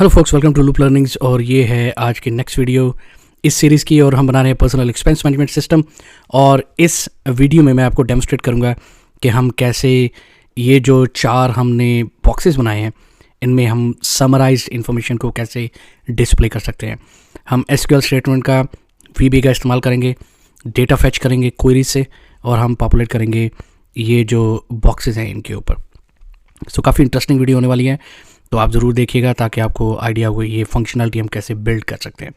Hello folks, welcome to Loop Learnings. और ये है आज की नेक्स्ट वीडियो इस सीरीज़ की, और हम बना रहे हैं पर्सनल एक्सपेंस मैनेजमेंट सिस्टम। और इस वीडियो में मैं आपको डेमोस्ट्रेट करूंगा कि हम कैसे ये जो चार हमने बॉक्सेस बनाए हैं इनमें हम समराइज्ड इन्फॉर्मेशन को कैसे डिस्प्ले कर सकते हैं। हम एसक्यूएल स्टेटमेंट का VBA का इस्तेमाल करेंगे, डेटा फैच करेंगे क्वेरी से, और हम पॉपुलेट करेंगे ये जो बॉक्सेस हैं इनके ऊपर। सो काफ़ी इंटरेस्टिंग वीडियो होने वाली है, तो आप ज़रूर देखिएगा ताकि आपको आइडिया हो ये फंक्शनलिटी हम कैसे बिल्ड कर सकते हैं।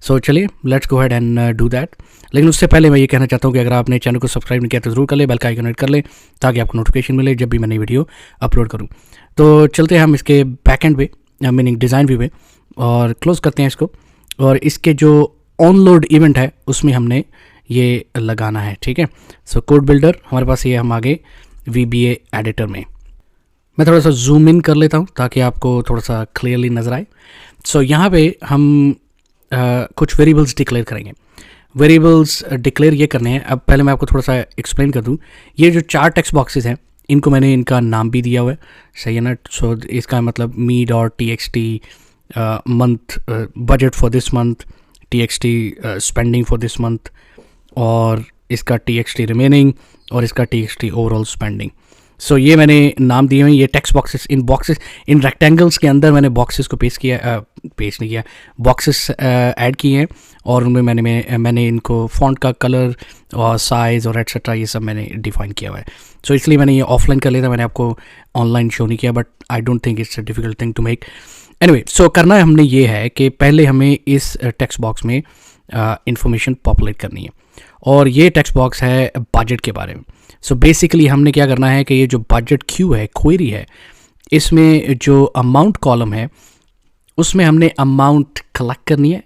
सो चलिए let's go head and do that. लेकिन उससे पहले मैं ये कहना चाहता हूँ कि अगर आपने चैनल को सब्सक्राइब नहीं किया तो ज़रूर कर ले, बेल का आइकन हिट कर ले ताकि आपको नोटिफिकेशन मिले जब भी मैं नई वीडियो अपलोड करूँ। तो चलते हैं हम इसके बैक एंड पे, मीनिंग डिज़ाइन व्यू पे, और क्लोज करते हैं इसको। और इसके जो ऑनलोड इवेंट है उसमें हमने ये लगाना है, ठीक है। सो कोड बिल्डर हमारे पास ये, हम आगे VBA एडिटर में मैं थोड़ा सा जूम इन कर लेता हूँ ताकि आपको थोड़ा सा क्लियरली नज़र आए। सो यहाँ पे हम कुछ वेरिएबल्स डिक्लेयर करेंगे। वेरिएबल्स डिक्लेयर ये करने हैं। अब पहले मैं आपको थोड़ा सा एक्सप्लेन कर दूँ। ये जो चार टेक्स्ट बॉक्सेस हैं इनको मैंने इनका नाम भी दिया हुआ है, सही है ना। सो इसका मतलब me.txt month budget for this month, txt spending for this month, और इसका txt रिमेनिंग, और इसका txt ओवरऑल स्पेंडिंग। सो ये मैंने नाम दिए हुए हैं। ये टेक्स्ट बॉक्सेस, इन रेक्टेंगल्स के अंदर मैंने बॉक्सेस को पेस्ट नहीं किया, बॉक्सेस ऐड किए हैं, और उनमें मैंने इनको फॉन्ट का कलर और साइज़ और एटसेट्रा ये सब मैंने डिफाइन किया हुआ है। सो इसलिए मैंने ये ऑफलाइन कर लिया था, मैंने आपको ऑनलाइन शो नहीं किया, but I don't think it's a difficult thing to make. Anyway, so करना है हमने ये है कि पहले हमें इस टेक्स्ट बॉक्स में इंफॉर्मेशन पॉपुलेट करनी है, और ये टेक्स्ट बॉक्स है बजट के बारे में। सो बेसिकली हमने क्या करना है कि ये जो बजट क्यू है, क्वेरी है, इसमें जो अमाउंट कॉलम है उसमें हमने अमाउंट कलेक्ट करनी है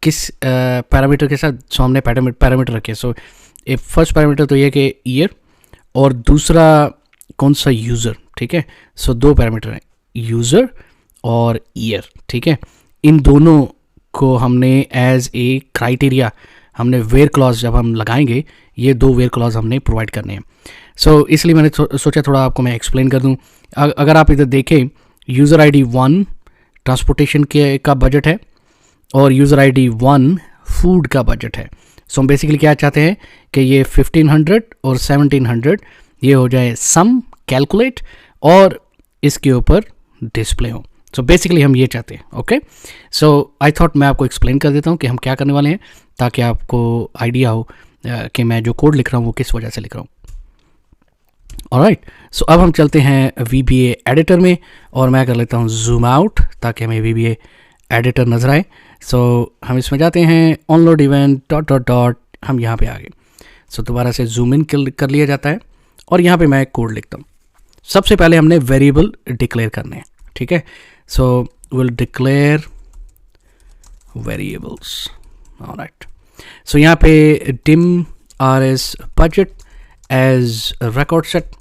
किस पैरामीटर के साथ। सो हमने पैरामीटर रखे। सो फर्स्ट पैरामीटर तो ये कि ईयर, और दूसरा कौन सा, यूज़र, ठीक है। सो दो पैरामीटर हैं, यूज़र और ईयर, ठीक है। इन दोनों को हमने एज ए क्राइटेरिया, हमने वेयर क्लॉज जब हम लगाएंगे, ये दो वेयर क्लॉज हमने प्रोवाइड करने हैं। सो इसलिए मैंने सोचा थोड़ा आपको मैं एक्सप्लेन कर दूं। अगर आप इधर देखें, यूज़र ID 1 ट्रांसपोर्टेशन का बजट है, और यूज़र ID 1 फूड का बजट है। सो हम बेसिकली क्या चाहते हैं कि ये 1500 और 1700 ये हो जाए सम कैलकुलेट, और इसके ऊपर डिस्प्ले हो। सो बेसिकली हम ये चाहते हैं। ओके, सो आई थॉट मैं आपको एक्सप्लेन कर देता हूँ कि हम क्या करने वाले हैं, ताकि आपको आइडिया हो कि मैं जो कोड लिख रहा हूँ वो किस वजह से लिख रहा हूँ। ऑलराइट, सो अब हम चलते हैं VBA एडिटर में, और मैं कर लेता हूँ जूम आउट ताकि हमें VBA एडिटर नजर आए। सो हम इसमें जाते हैं, onload event dot dot dot, हम यहाँ पे आ गए। सो दोबारा से जूम इन कर लिया जाता है, और यहाँ पे मैं कोड लिखता हूँ। सबसे पहले हमने वेरिएबल डिक्लेयर करने हैं, ठीक है। So will declare variables. Alright, so यहाँ पे dim rs budget as a record set,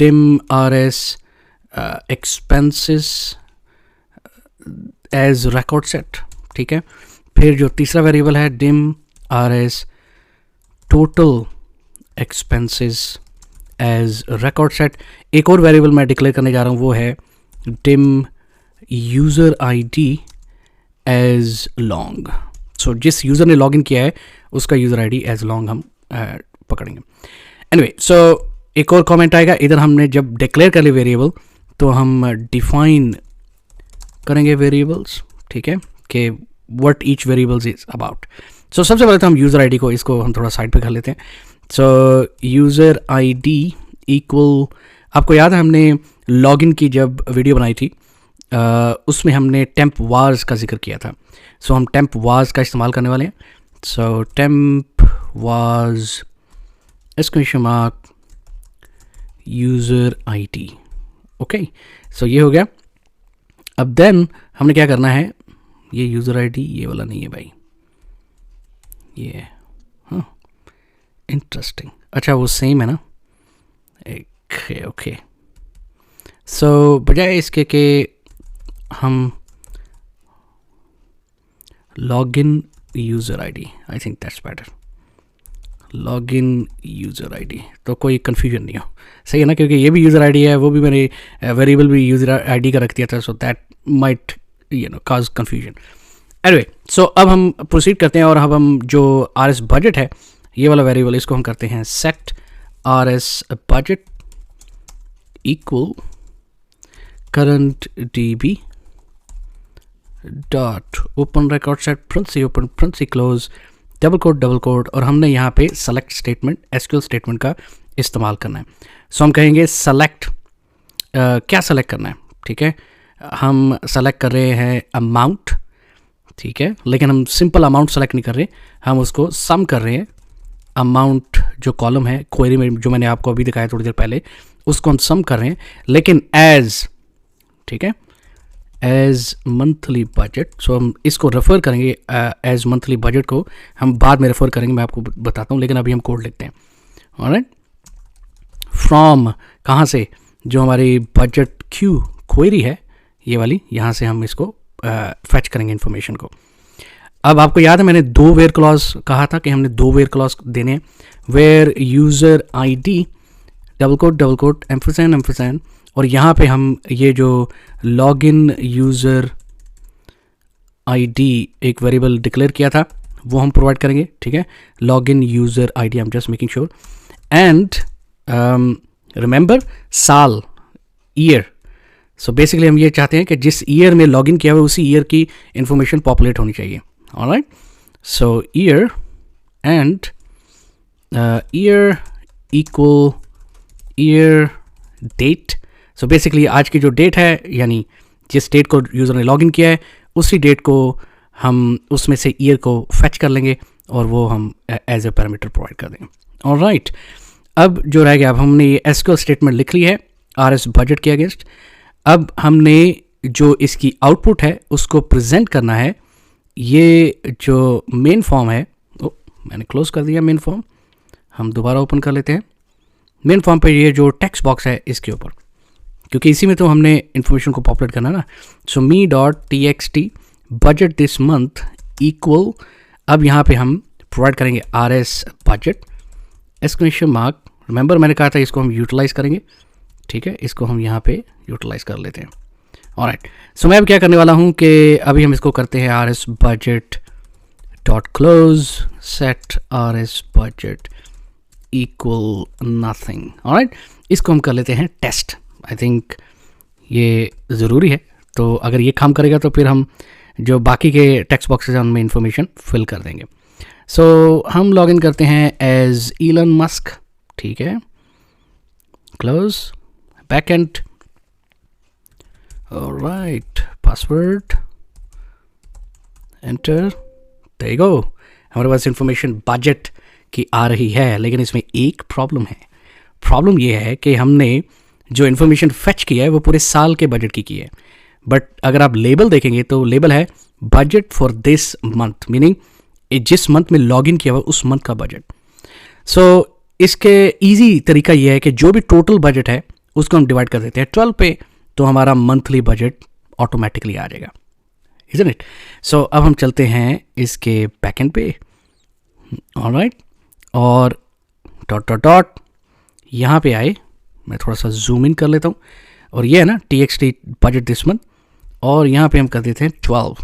dim rs expenses as record set, ठीक है। फिर जो तीसरा वेरिएबल है dim rs total expenses as record set। एक और वेरिएबल मैं डिक्लेयर करने जा रहा हूँ, वो है dim user ID as long। सो जिस यूज़र ने लॉगिन किया है उसका यूज़र ID एज लॉन्ग हम पकड़ेंगे। एनीवे, सो एक और कमेंट आएगा इधर। हमने जब डिक्लेयर कर लिया वेरिएबल, तो हम डिफाइन करेंगे वेरिएबल्स, ठीक है, कि what each variables is about. So सबसे पहले तो हम यूज़र ID को, इसको हम थोड़ा साइड पे कर लेते हैं। सो यूज़र ID इक्वल, आपको याद है हमने लॉगिन की जब वीडियो बनाई थी, उसमें हमने टेम्प वार्स का जिक्र किया था। सो हम टेम्प वार्स का इस्तेमाल करने वाले हैं। So temp vars exclamation mark user ID। Okay, so ये हो गया। अब देन हमने क्या करना है, ये यूज़र ID ये वाला नहीं है भाई, ये इंटरेस्टिंग, अच्छा वो सेम है ना। ओके, सो बजाय इसके कि हम login user ID, I think that's better, login user ID, तो कोई कन्फ्यूजन नहीं हो, सही है ना, क्योंकि ये भी यूज़र ID है, वो भी मैंने वेरिएबल भी यूज़र ID का रख दिया था, so that might cause confusion. Anyway, so अब हम प्रोसीड करते हैं और अब हम जो RS बजट है ये वाला वेरिएबल इसको हम करते हैं set RS budget equal current db dot open record set parenthesis open parenthesis close double quote और हमने यहाँ पे सेलेक्ट स्टेटमेंट SQL स्टेटमेंट का इस्तेमाल करना है. सो हम कहेंगे सेलेक्ट क्या सेलेक्ट करना है. ठीक है, हम सेलेक्ट कर रहे हैं अमाउंट. ठीक है, लेकिन हम सिंपल अमाउंट सेलेक्ट नहीं कर रहे, हम उसको सम कर रहे हैं. अमाउंट जो कॉलम है क्वेरी में जो मैंने आपको अभी दिखाया थोड़ी देर पहले उसको हम सम कर रहे हैं, लेकिन एज, ठीक है, एज मंथली बजट. सो हम इसको रेफर करेंगे एज मंथली बजट को हम बाद में रेफर करेंगे, मैं आपको बताता हूँ, लेकिन अभी हम कोड लिखते हैं. ऑलराइट, फ्रॉम कहाँ से, जो हमारी बजट क्यू क्वेरी है ये वाली, यहाँ से हम इसको फैच करेंगे इन्फॉर्मेशन को. अब आपको याद है मैंने 2 वेयर क्लॉज कहा था कि हमने 2 वेयर क्लॉज देने हैं. Where user ID double quote ampersand और यहाँ पे हम ये जो लॉगिन यूज़र ID एक वेरिएबल डिक्लेयर किया था वो हम प्रोवाइड करेंगे. ठीक है, login user ID, I am just making sure. And remember साल, ईयर. सो बेसिकली हम ये चाहते हैं कि जिस ईयर में लॉगिन किया हुआ उसी ईयर की इंफॉर्मेशन पॉपुलेट होनी चाहिए. Alright, so year end year equal year date. So basically आज की जो डेट है यानी जिस डेट को यूज़र ने लॉगिन किया है उसी डेट को हम उसमें से ईयर को फैच कर लेंगे और वो हम एज ए पैरामीटर प्रोवाइड कर देंगे. ऑलराइट, अब जो रह गया, अब हमने ये SQL स्टेटमेंट लिख ली है RS बजट के अगेंस्ट. अब हमने जो इसकी आउटपुट है उसको प्रेजेंट करना है. ये जो मेन फॉर्म है, मैंने क्लोज कर दिया मेन फॉर्म, हम दोबारा ओपन कर लेते हैं. मेन फॉर्म पे ये जो टेक्स्ट बॉक्स है इसके ऊपर, क्योंकि इसी में तो हमने इन्फॉर्मेशन को पॉपुलेट करना ना. सो me.txt budget this month equal, अब यहाँ पे हम प्रोवाइड करेंगे RS budget exclamation mark. Remember मैंने कहा था इसको हम यूटिलाइज करेंगे. ठीक है, इसको हम यहाँ पे यूटिलाइज कर लेते हैं. ऑलराइट, सो मैं अब क्या करने वाला हूँ कि अभी हम इसको करते हैं RS budget dot close set RS budget equal nothing. Alright, इसको हम कर लेते हैं टेस्ट. आई थिंक ये ज़रूरी है, तो अगर ये काम करेगा तो फिर हम जो बाकी के टेक्स्ट बॉक्सेस हैं उनमें इंफॉर्मेशन फिल कर देंगे. सो हम लॉग इन करते हैं एज इलन मस्क. ठीक है, close backend. Alright, password enter. There you go, हमारे पास इंफॉर्मेशन बजट की आ रही है, लेकिन इसमें एक प्रॉब्लम है. प्रॉब्लम ये है कि हमने जो इन्फॉर्मेशन फेच किया है वो पूरे साल के बजट की है. बट अगर आप लेबल देखेंगे तो लेबल है budget for this month, meaning जिस मंथ में लॉगिन किया हुआ उस मंथ का बजट. सो इसके इजी तरीका ये है कि जो भी टोटल बजट है उसको हम डिवाइड कर देते हैं 12 पे, तो हमारा मंथली बजट ऑटोमेटिकली आ जाएगा. Isn't it? सो अब हम चलते हैं इसके बैकएंड पे. ऑलराइट, और डॉट डॉट डॉट यहाँ पे आए, मैं थोड़ा सा जूम इन कर लेता हूँ, और ये है ना TXT बजट दिस मंथ, और यहाँ पे हम कर देते हैं 12.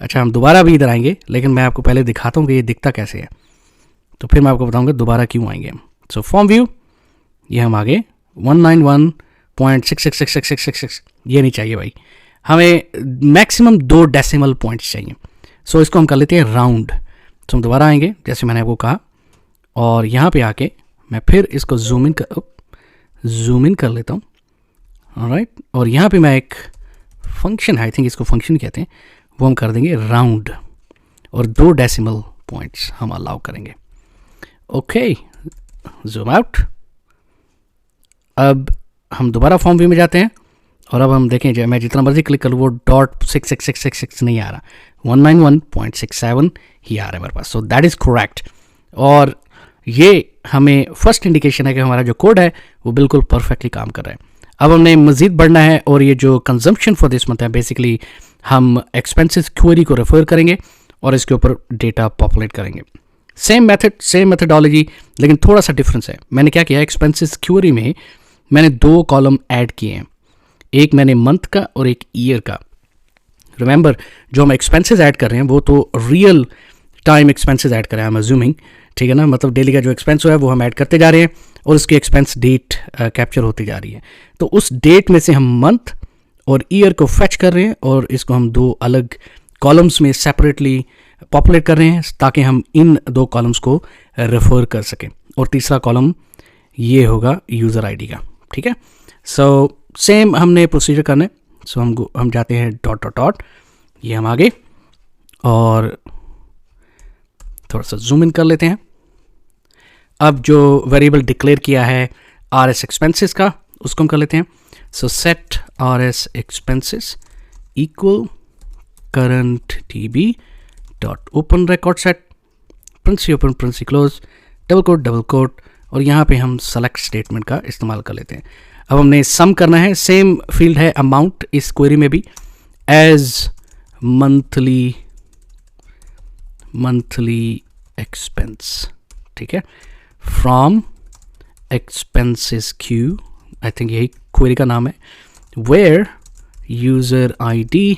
अच्छा, हम दोबारा भी इधर आएंगे, लेकिन मैं आपको पहले दिखाता हूँ कि ये दिखता कैसे है, तो फिर मैं आपको बताऊँगा दोबारा क्यों आएंगे हम. सो फॉर्म व्यू, ये हम आगे 191.666666, ये नहीं चाहिए भाई, हमें मैक्सिमम 2 डेसिमल पॉइंट्स चाहिए. सो इसको हम कर लेते हैं राउंड. तो हम दोबारा आएंगे जैसे मैंने आपको कहा, और यहाँ पे आके मैं फिर इसको जूम इन कर लेता हूँ. ऑलराइट, और यहाँ पे मैं एक फंक्शन है, आई थिंक इसको फंक्शन कहते हैं, वो हम कर देंगे राउंड, और 2 डेसिमल पॉइंट्स हम अलाउ करेंगे. Okay, zoom out. अब हम दोबारा फॉर्म व्यू में जाते हैं, और अब हम देखें मैं जितना मर्जी क्लिक कर लूँ वो .66666 नहीं आ रहा, 191.67 ही आ रहा है मेरे पास. सो दैट इज़ करेक्ट, और ये हमें फर्स्ट इंडिकेशन है कि हमारा जो कोड है वो बिल्कुल परफेक्टली काम कर रहा है. अब हमने मज़ीद बढ़ना है, और ये जो कंजम्पशन फॉर दिस मंथ है, बेसिकली हम एक्सपेंसेस क्वेरी को रेफर करेंगे और इसके ऊपर डेटा पॉपुलेट करेंगे. सेम मेथड, सेम मेथडोलॉजी, लेकिन थोड़ा सा डिफरेंस है. मैंने क्या किया, एक्सपेंसेस क्वेरी में मैंने 2 कॉलम ऐड किए हैं, एक मैंने मंथ का और एक ईयर का. रिमेंबर जो हम एक्सपेंसेस ऐड कर रहे हैं वो तो रियल टाइम एक्सपेंसेस ऐड कर रहे हैं, आई एम अज्यूमिंग, ठीक है ना, मतलब डेली का जो एक्सपेंस है वो हम ऐड करते जा रहे हैं और उसकी एक्सपेंस डेट कैप्चर होती जा रही है। तो उस डेट में से हम मंथ और ईयर को फैच कर रहे हैं और इसको हम दो अलग कॉलम्स में सेपरेटली पॉपुलेट कर रहे हैं ताकि हम इन दो कॉलम्स को रेफर कर सकें। और तीसरा कॉलम ये होगा यूज़र आईडी का, ठीक है। सो सेम हमने प्रोसीजर करना है। सो हम जाते हैं डॉट डॉट डॉट, ये हम आगे और थोड़ा सा जूम इन कर लेते हैं। अब जो वेरिएबल डिक्लेयर किया है आर एस एक्सपेंसिस का उसको हम कर लेते हैं। So set R S expenses equal current T B dot open record set princi open Princy close double quote और यहाँ पे हम सेलेक्ट स्टेटमेंट का इस्तेमाल कर लेते हैं। अब हमने सम करना है, सेम फील्ड है अमाउंट इस क्वेरी में भी, एज मंथली एक्सपेंस, ठीक है, from expenses Q, I think यही क्वेरी का नाम है, where user ID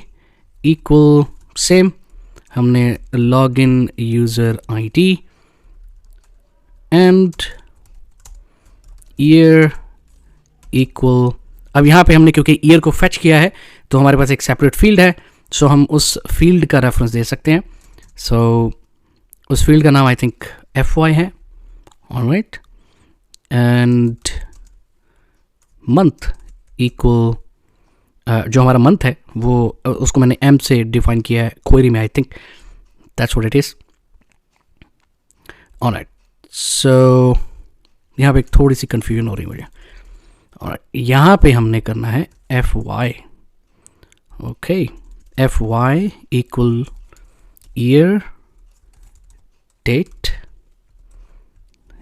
equal same, हमने log in user ID and year equal. अब यहाँ पे हमने क्योंकि ईयर को फैच किया है तो हमारे पास एक सेपरेट फील्ड है, सो हम उस फील्ड का रेफरेंस दे सकते हैं। सो उस फील्ड का नाम आई थिंक FY है, ऑलराइट, एंड मंथ इक्वल, जो हमारा मंथ है वो उसको मैंने M से डिफाइन किया है क्वेरी में, I think that's what it is, alright. So यहाँ पे थोड़ी सी कंफ्यूजन हो रही है मुझे, और यहाँ पे हमने करना है FY, okay, FY equal year date,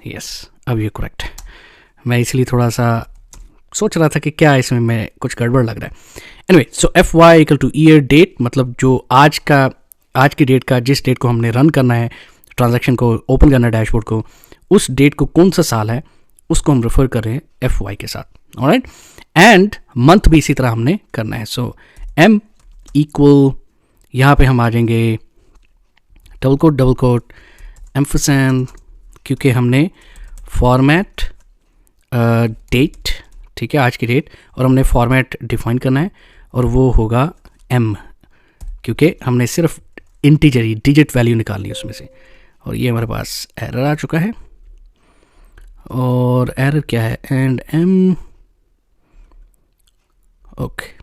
yes, अब ये करेक्ट है। मैं इसलिए थोड़ा सा सोच रहा था कि क्या इसमें मैं कुछ गड़बड़ लग रहा है। Anyway, so FY equal to year date, मतलब जो आज की डेट का, जिस डेट को हमने रन करना है, ट्रांजैक्शन को ओपन करना है डैशबोर्ड को, उस डेट को कौन सा साल है उसको हम रेफर कर रहे हैं FY के साथ, ऑलराइट। एंड मंथ भी इसी तरह हमने करना है। सो M इक्वल, यहाँ पे हम आ जाएंगे डबल कोट एम्फरसैंड, क्योंकि हमने फॉर्मेट डेट, ठीक है, आज की डेट, और हमने फॉर्मेट डिफाइन करना है और वो होगा M, क्योंकि हमने सिर्फ इंटीजर ही डिजिट वैल्यू निकालनी है उसमें से। और ये हमारे पास एरर आ चुका है, और एरर क्या है, and M, okay,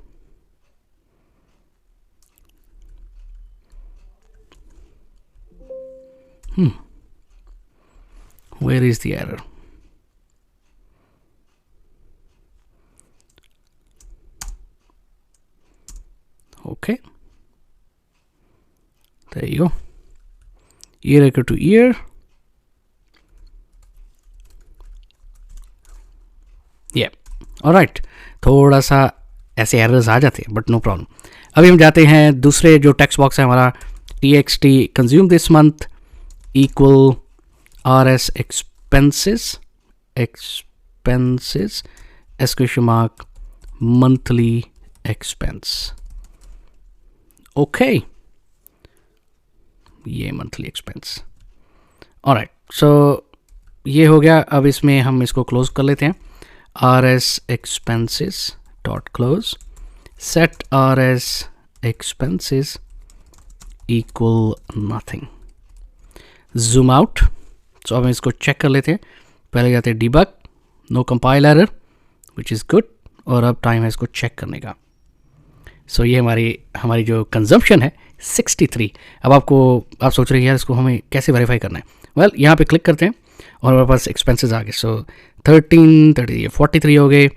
where is the error? Okay, there you go, year equal to year, yeah, alright। थोड़ा सा ऐसे एरर्स आ जाते हैं बट नो प्रॉब्लम। अभी हम जाते हैं दूसरे जो टेक्स्ट बॉक्स है हमारा, TXT consume this month equal RS expenses exclamation mark monthly expense, okay, ये मंथली एक्सपेंस, ऑलराइट। सो ये हो गया। अब इसमें हम इसको क्लोज कर लेते हैं, RS expenses dot close, set RS expenses equal nothing, zoom out। सो अब हम इसको चेक कर लेते हैं। पहले जाते हैं debug, no compile error which is good, और अब टाइम है इसको चेक करने का। सो ये हमारी जो कंजम्पशन है 63। अब आप सोच रहे हैं यार इसको हमें कैसे वेरीफाई करना है। वेल, यहाँ पे क्लिक करते हैं और हमारे पास एक्सपेंसेस आ गए। सो 43 हो गए,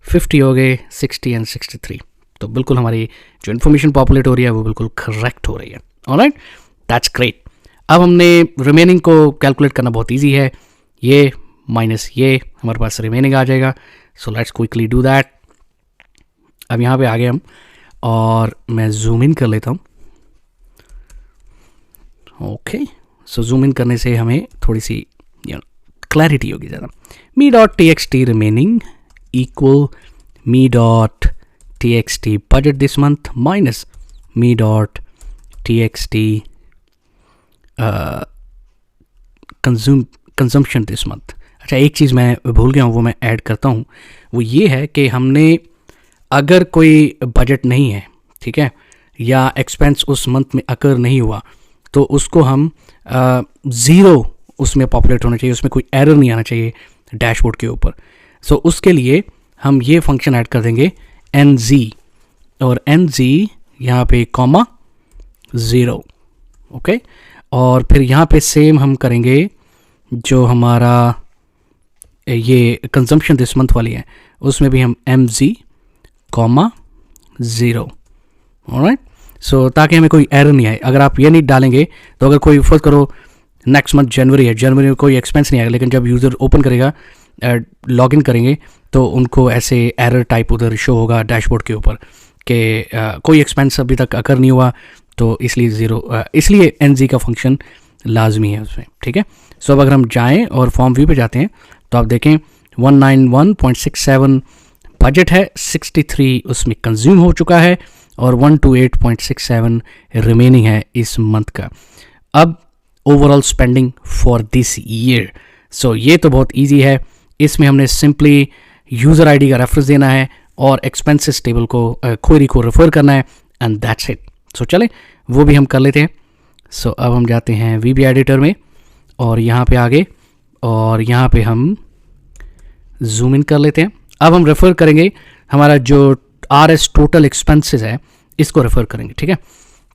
50 हो गए, 60 एंड 63। तो बिल्कुल हमारी जो इन्फॉर्मेशन पॉपुलेट हो रही है वो बिल्कुल करेक्ट हो रही है, ऑलराइट, दैट्स ग्रेट। अब हमने रिमेनिंग को कैलकुलेट करना बहुत ईजी है, ये माइनस ये हमारे पास रिमेनिंग आ जाएगा। So let's quickly do that. अब यहाँ पे आ गए हम, और मैं जूम इन कर लेता हूँ, ओके। सो जूम इन करने से हमें थोड़ी सी क्लैरिटी होगी ज़्यादा। Me dot TXT remaining equal me dot TXT budget this month minus me dot T X T consumption this month. अच्छा, एक चीज़ मैं भूल गया हूँ, वो मैं ऐड करता हूँ। वो ये है कि हमने अगर कोई बजट नहीं है, ठीक है, या एक्सपेंस उस मंथ में अकर नहीं हुआ, तो उसको हम ज़ीरो उसमें पॉपुलेट होना चाहिए, उसमें कोई एरर नहीं आना चाहिए डैशबोर्ड के ऊपर। सो उसके लिए हम ये फंक्शन ऐड कर देंगे NZ, और NZ यहाँ पे कॉमा 0, ओके। और फिर यहाँ पे सेम हम करेंगे जो हमारा ये कंजम्पशन दिस मंथ वाली है, उसमें भी हम MZ कॉमा 0, ऑलराइट। सो ताकि हमें कोई एरर नहीं आए। अगर आप ये नहीं डालेंगे तो अगर कोई फर्स्ट करो नेक्स्ट मंथ जनवरी है, जनवरी में कोई एक्सपेंस नहीं आएगा, लेकिन जब यूज़र ओपन करेगा, लॉगिन करेंगे, तो उनको ऐसे एरर टाइप उधर शो होगा डैशबोर्ड के ऊपर कि कोई एक्सपेंस अभी तक अकर नहीं हुआ, तो इसलिए 0, इसलिए NZ का फंक्शन लाजमी है उसमें, ठीक है। सो अब अगर हम जाएं और फॉर्म व्यू पे जाते हैं तो आप देखें 191.67 बजट है, 63 उसमें कंज्यूम हो चुका है और 128.67 रिमेनिंग है इस मंथ का। अब overall spending for this year. So ये तो बहुत इजी है, इसमें हमने सिंपली यूज़र आईडी का रेफरेंस देना है और एक्सपेंसेस टेबल को क्वेरी को रेफर करना है, एंड दैट्स इट। सो चले वो भी हम कर लेते हैं। सो अब हम जाते हैं VB एडिटर में और यहाँ पे आगे, और यहाँ पे हम जूम इन कर लेते हैं। अब हम रेफ़र करेंगे हमारा जो RS टोटल एक्सपेंसेस है, इसको रेफ़र करेंगे, ठीक है।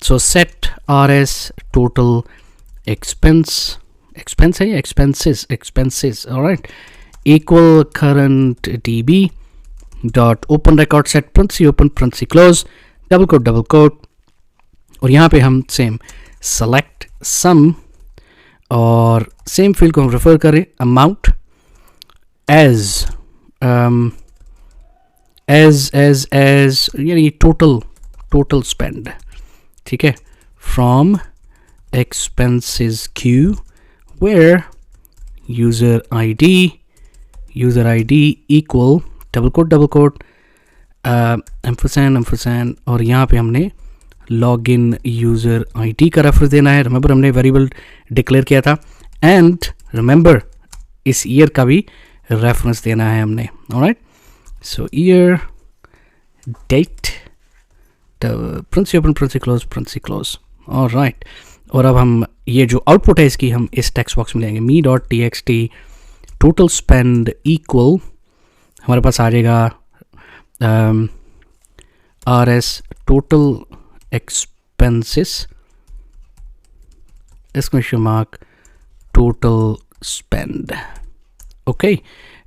So set RS total expense है या expenses, alright, equal current DB dot open record set princi open Princy close double quote, और यहाँ पे हम सेम सेलेक्ट सम और सेम फील्ड को हम रेफर करें अमाउंट एज यानी टोटल स्पेंड, ठीक है, from expenses Q where user ID equal double quote ampersand, और यहाँ पे हमने लॉगिन यूज़र ID का रेफरेंस देना है। रिमेंबर हमने वेरिएबल डिक्लेयर किया था, एंड रिमेंबर इस ईयर का भी रेफरेंस देना है हमने, ऑलराइट। सो ईयर डेट प्रिंसी ओपन प्रिंसी क्लोज, ऑलराइट। और अब हम ये जो आउटपुट है इसकी हम इस टेक्स्ट बॉक्स में लेंगे, me dot TXT total spend equal, हमारे पास आ जाएगा RS total expenses exclamation mark total spend, okay.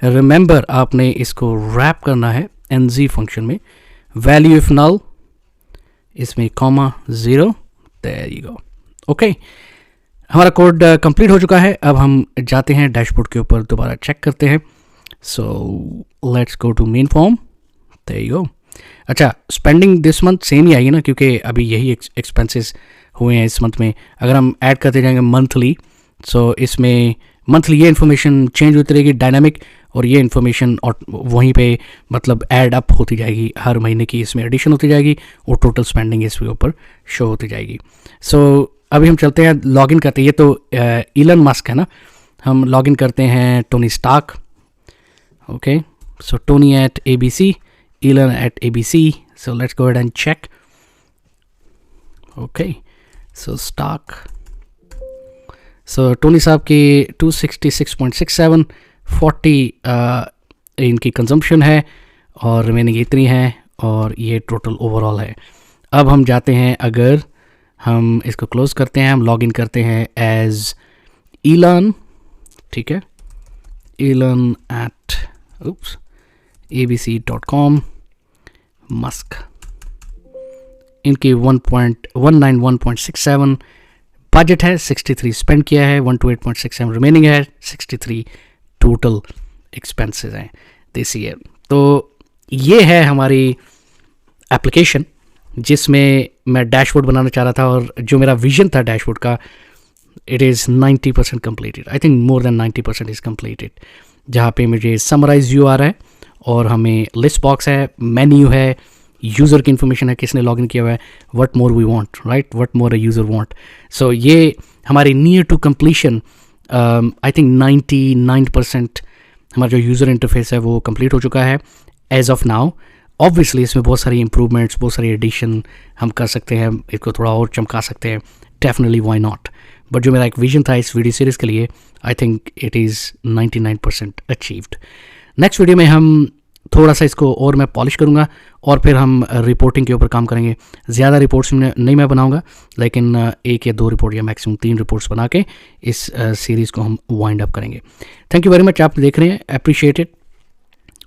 Remember आपने इसको रैप करना है NZ फंक्शन में, वैल्यू इफ नल, इसमें comma 0, there you go, okay. हमारा कोड कंप्लीट हो चुका है। अब हम जाते हैं डैशबोर्ड के ऊपर, दोबारा चेक करते हैं। So let's go to main form, there you go. अच्छा, स्पेंडिंग दिस मंथ सेम ही आएगी ना, क्योंकि अभी यही एक्सपेंसेस हुए हैं इस मंथ में। अगर हम ऐड करते जाएंगे मंथली, सो इसमें मंथली ये इन्फॉर्मेशन चेंज होती रहेगी डायनामिक, और ये इन्फॉर्मेशन और वहीं पे मतलब ऐड अप होती जाएगी, हर महीने की इसमें एडिशन होती जाएगी और टोटल स्पेंडिंग इसके ऊपर शो होती जाएगी। सो अभी हम चलते हैं, लॉगिन करते हैं। ये तो इलन मस्क है ना, हम लॉगिन करते हैं Tony Stark, okay. So Tony at ABC, Elon at ABC. So let's go ahead and check. Okay, so stock. So Tony साहब की 266.67, 40 इनकी कंजम्पशन है और रिमेनिंग इतनी है, और ये टोटल ओवरऑल है। अब हम जाते हैं, अगर हम इसको क्लोज करते हैं, हम लॉगिन करते हैं एज Elon, ठीक है, Elon at abc.com मस्क, इनकी 191.67 बजट है, 63 स्पेंड किया है, 128.67 रिमेनिंग है, 63 टोटल एक्सपेंसेस हैं दिस ईयर। तो ये है हमारी एप्लीकेशन जिसमें मैं डैशबोर्ड बनाना चाह रहा था, और जो मेरा विजन था डैशबोर्ड का, it is 90% completed. I think more than 90% is completed, जहाँ पे मुझे समराइज व्यू आ रहा है और हमें लिस्ट बॉक्स है, मेन्यू है, यूज़र की इन्फॉर्मेशन है, किसने लॉगिन किया हुआ है, what more we want, right, what more a user want. So ये हमारी near to completion, I think 99% हमारा जो यूज़र इंटरफेस है वो कंप्लीट हो चुका है एज ऑफ नाउ। ऑब्वियसली इसमें बहुत सारी इंप्रूवमेंट्स, बहुत सारी एडिशन हम कर सकते हैं, इसको थोड़ा और चमका सकते हैं, डेफिनेटली व्हाई नॉट। बट जो मेरा एक विजन था इस वीडियो सीरीज़ के लिए, I think it is 99% achieved. Next video में हम थोड़ा सा इसको और मैं पॉलिश करूँगा और फिर हम रिपोर्टिंग के ऊपर काम करेंगे। ज़्यादा रिपोर्ट्स नहीं मैं बनाऊँगा, लेकिन 1 या 2 रिपोर्ट या मैक्सिमम 3 रिपोर्ट्स बना के इस सीरीज़ को हम वाइंड अप करेंगे। थैंक यू वेरी मच, आप देख रहे हैं, अप्रिशिएटेड,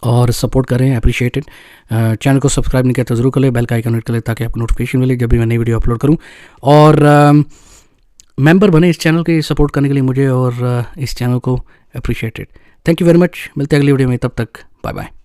और सपोर्ट कर रहे हैं, अप्रिशिएटेड। चैनल को सब्सक्राइब नहीं किया तो ज़रूर कर ले, बेल का आइकन हिट कर ले ताकि आपको नोटिफिकेशन मिले जब भी मैं नई वीडियो अपलोड करूँ। और मेंबर बने इस चैनल के सपोर्ट करने के लिए मुझे और इस चैनल को। Appreciated. Thank you very much, मिलते हैं अगली वीडियो में, तब तक बाय बाय।